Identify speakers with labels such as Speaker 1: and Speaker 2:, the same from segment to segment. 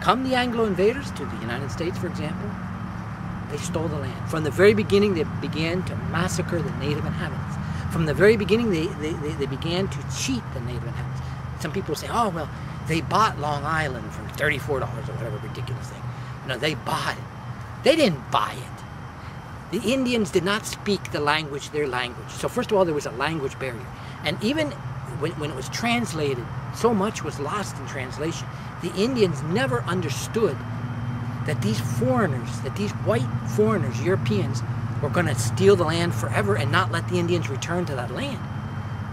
Speaker 1: Come the Anglo invaders to the United States, for example, they stole the land. From the very beginning, they began to massacre the native inhabitants. From the very beginning, they began to cheat the native inhabitants. Some people say, oh, well, they bought Long Island for $34 or whatever ridiculous thing. No, they bought it. They didn't buy it. The Indians did not speak the language, their language. So first of all, there was a language barrier. And even when it was translated, so much was lost in translation. The Indians never understood that these foreigners, that these white foreigners, Europeans, were going to steal the land forever and not let the Indians return to that land.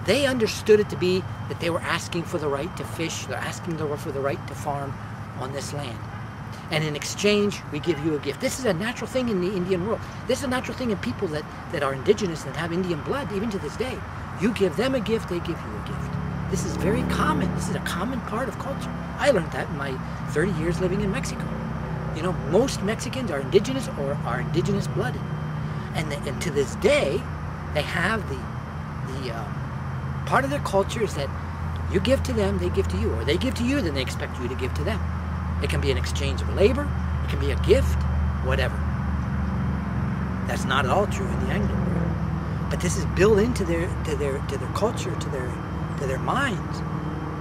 Speaker 1: They understood it to be that they were asking for the right to fish, they're asking for the right to farm on this land. And in exchange, we give you a gift. This is a natural thing in the Indian world. This is a natural thing in people that are indigenous, that have Indian blood, even to this day. You give them a gift, they give you a gift. This is very common. This is a common part of culture. I learned that in my 30 years living in Mexico. You know, most Mexicans are indigenous or are indigenous blooded. And to this day, they have the part of their culture is that you give to them, they give to you. Or they give to you, then they expect you to give to them. It can be an exchange of labor, it can be a gift, whatever. That's not at all true in the Anglo world. But this is built into their culture, to their minds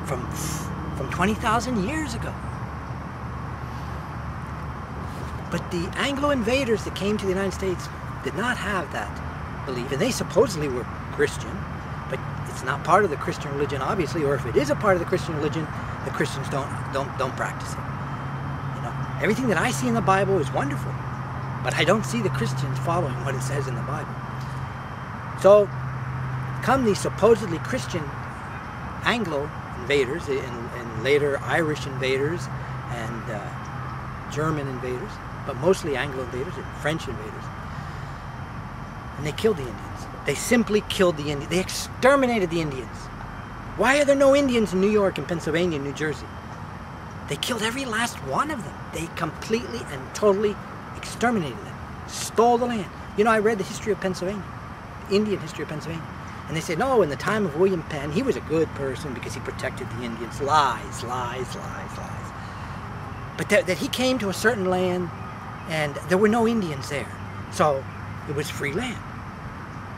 Speaker 1: from 20,000 years ago. But the Anglo invaders that came to the United States did not have that belief, and they supposedly were Christian, but it's not part of the Christian religion, obviously. Or if it is a part of the Christian religion, the Christians don't practice it. You know, everything that I see in the Bible is wonderful, but I don't see the Christians following what it says in the Bible. So, come these supposedly Christian Anglo invaders and later Irish invaders and German invaders, but mostly Anglo invaders and French invaders. And they killed the Indians. They simply killed the Indians. They exterminated the Indians. Why are there no Indians in New York and Pennsylvania and New Jersey? They killed every last one of them. They completely and totally exterminated them. Stole the land. You know, I read the history of Pennsylvania, the Indian history of Pennsylvania. And they said, no, in the time of William Penn, he was a good person because he protected the Indians. Lies, lies, lies, lies. But that he came to a certain land and there were no Indians there. So it was free land.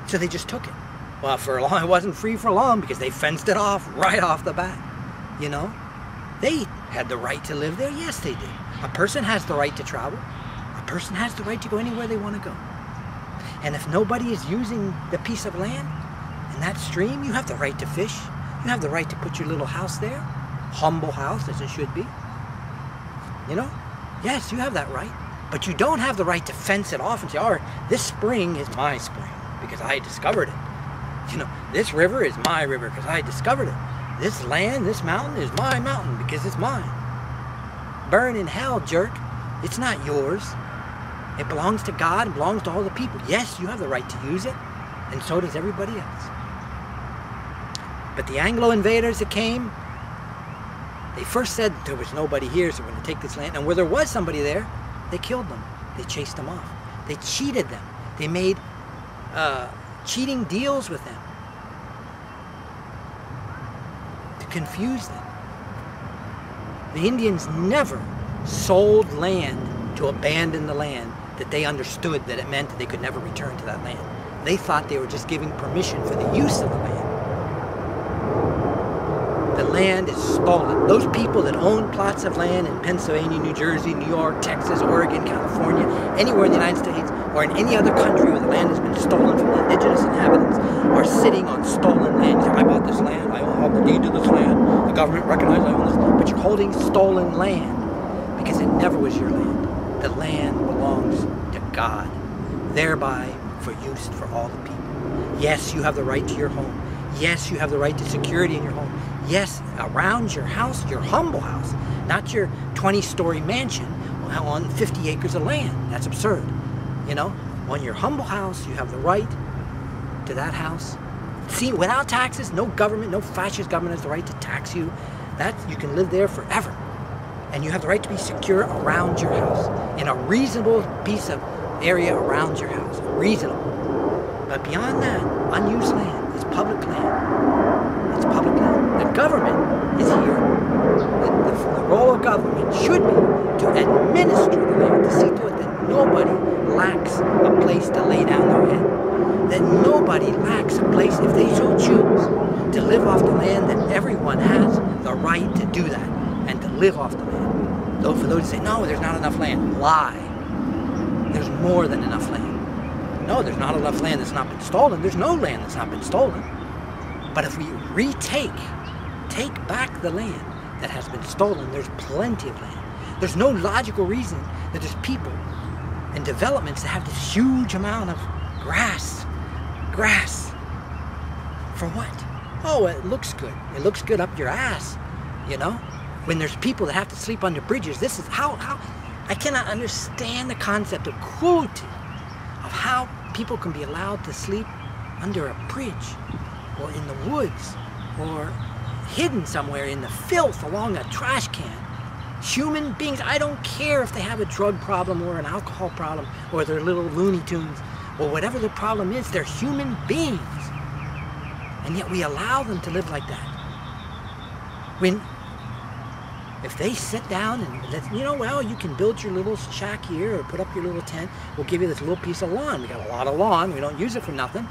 Speaker 1: So they just took it. Well, for a long, it wasn't free for long because they fenced it off right off the bat. You know, they had the right to live there. Yes, they did. A person has the right to travel. A person has the right to go anywhere they want to go. And if nobody is using the piece of land in that stream, you have the right to fish. You have the right to put your little house there. Humble house, as it should be. You know? Yes, you have that right. But you don't have the right to fence it off and say, oh, this spring is my spring because I discovered it. You know, this river is my river because I discovered it. This land, this mountain is my mountain because it's mine. Burn in hell, jerk. It's not yours. It belongs to God and belongs to all the people. Yes, you have the right to use it, and so does everybody else. But the Anglo invaders that came, they first said there was nobody here, so we're going to take this land. And where there was somebody there, they killed them. They chased them off. They cheated them. They made cheating deals with them to confuse them. The Indians never sold land to abandon the land that they understood that it meant that they could never return to that land. They thought they were just giving permission for the use of the land. The land is stolen. Those people that own plots of land in Pennsylvania, New Jersey, New York, Texas, Oregon, California, anywhere in the United States, or in any other country where the land has been stolen from the indigenous inhabitants, are sitting on stolen land. I bought this land, I have the deed to this land, the government recognizes I own this, but you're holding stolen land because it never was your land. The land belongs to God, thereby for use for all the people. Yes, you have the right to your home. Yes, you have the right to security in your home. Yes, around your house, your humble house, not your 20-story mansion on 50 acres of land. That's absurd. You know, on your humble house, you have the right to that house. See, without taxes, no government, no fascist government has the right to tax you. That you can live there forever. And you have the right to be secure around your house, in a reasonable piece of area around your house. Reasonable. But beyond that, unused land is public land. It's public land. The government is here. The role of government should be to administer the land, to see to it that nobody lacks a place to lay down their head, that nobody lacks a place, if they so choose, to live off the land, that everyone has the right to do that and to live off the land. Though for those who say, no, there's not enough land, lie. There's more than enough land. No, there's not enough land that's not been stolen. There's no land that's not been stolen. But if we take back the land that has been stolen, there's plenty of land. There's no logical reason that there's people and developments that have this huge amount of grass. For what? Oh, it looks good. It looks good up your ass, you know? When there's people that have to sleep under bridges, this is how I cannot understand the concept of cruelty, of how people can be allowed to sleep under a bridge or in the woods or hidden somewhere in the filth along a trash can. Human beings, I don't care if they have a drug problem or an alcohol problem or they're little Looney Tunes or whatever the problem is, they're human beings. And yet we allow them to live like that. When, if they sit down and, you know, well, you can build your little shack here or put up your little tent, we'll give you this little piece of lawn. We got a lot of lawn, we don't use it for nothing,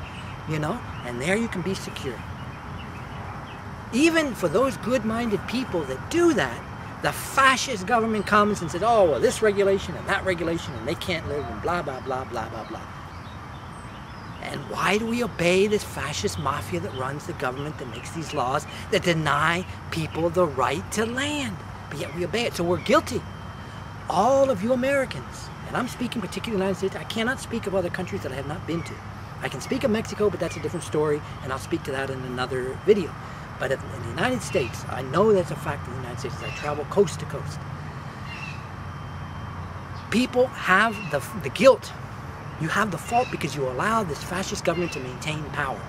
Speaker 1: you know, and there you can be secure. Even for those good-minded people that do that, the fascist government comes and says, oh, well, this regulation and that regulation, and they can't live, and blah, blah, blah, blah, blah, blah. And why do we obey this fascist mafia that runs the government, that makes these laws that deny people the right to land? But yet we obey it, so we're guilty. All of you Americans, and I'm speaking particularly of the United States, I cannot speak of other countries that I have not been to. I can speak of Mexico, but that's a different story, and I'll speak to that in another video. But in the United States, I know that's a fact in the United States as I travel coast to coast. People have the guilt. You have the fault because you allow this fascist government to maintain power.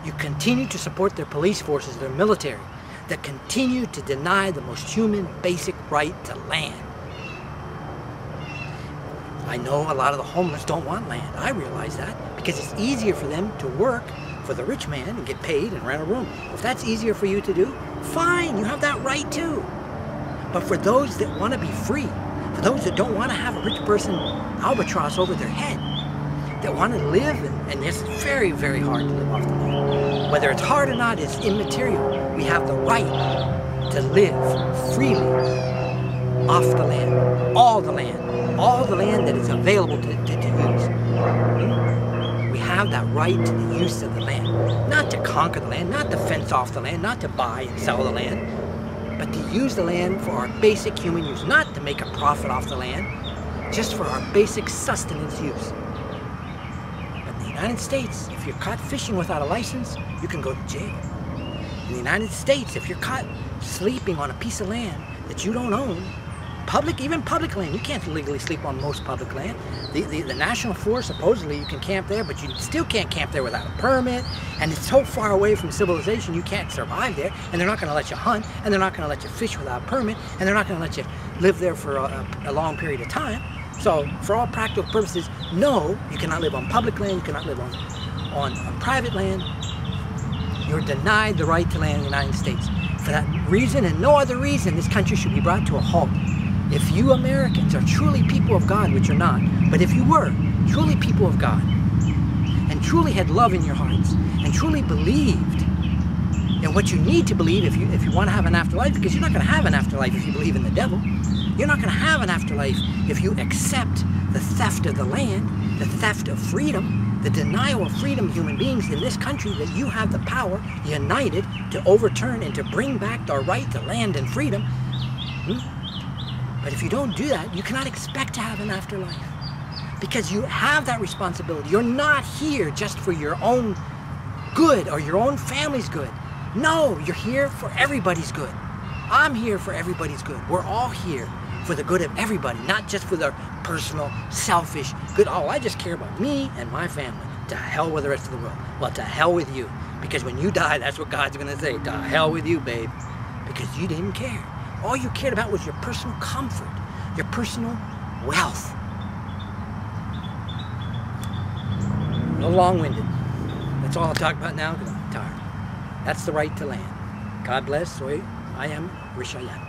Speaker 1: You continue to support their police forces, their military, that continue to deny the most human, basic right to land. I know a lot of the homeless don't want land. I realize that because it's easier for them to work for the rich man and get paid and rent a room. If that's easier for you to do, fine, you have that right too. But for those that want to be free, for those that don't want to have a rich person albatross over their head, that want to live, and it's very, very hard to live off the land. Whether it's hard or not is immaterial. We have the right to live freely off the land, all the land that is available to use. We have that right to the use of the land, not to conquer the land, not to fence off the land, not to buy and sell the land, but to use the land for our basic human use, not to make a profit off the land, just for our basic sustenance use. In the United States, if you're caught fishing without a license, you can go to jail. In the United States, if you're caught sleeping on a piece of land that you don't own, even public land, you can't legally sleep on most public land. The national forest, supposedly you can camp there, but you still can't camp there without a permit, and it's so far away from civilization you can't survive there, and they're not going to let you hunt, and they're not going to let you fish without a permit, and they're not going to let you live there for a long period of time. So for all practical purposes, no, you cannot live on public land, you cannot live on private land. You're denied the right to land in the United States. For that reason and no other reason, this country should be brought to a halt. If you Americans are truly people of God, which you're not, but if you were truly people of God, and truly had love in your hearts, and truly believed in what you need to believe if you want to have an afterlife, because you're not going to have an afterlife if you believe in the devil. You're not going to have an afterlife if you accept the theft of the land, the theft of freedom, the denial of freedom of human beings in this country, that you have the power, united, to overturn and to bring back the right to land and freedom. But if you don't do that, you cannot expect to have an afterlife, because you have that responsibility. You're not here just for your own good or your own family's good. No, you're here for everybody's good. I'm here for everybody's good. We're all here for the good of everybody, not just for their personal, selfish good. Oh, I just care about me and my family. To hell with the rest of the world. Well, to hell with you. Because when you die, that's what God's going to say. To hell with you, babe. Because you didn't care. All you cared about was your personal comfort, your personal wealth. A little long-winded. That's all I'll talk about now because I'm tired. That's the right to land. God bless. I am Rishayan.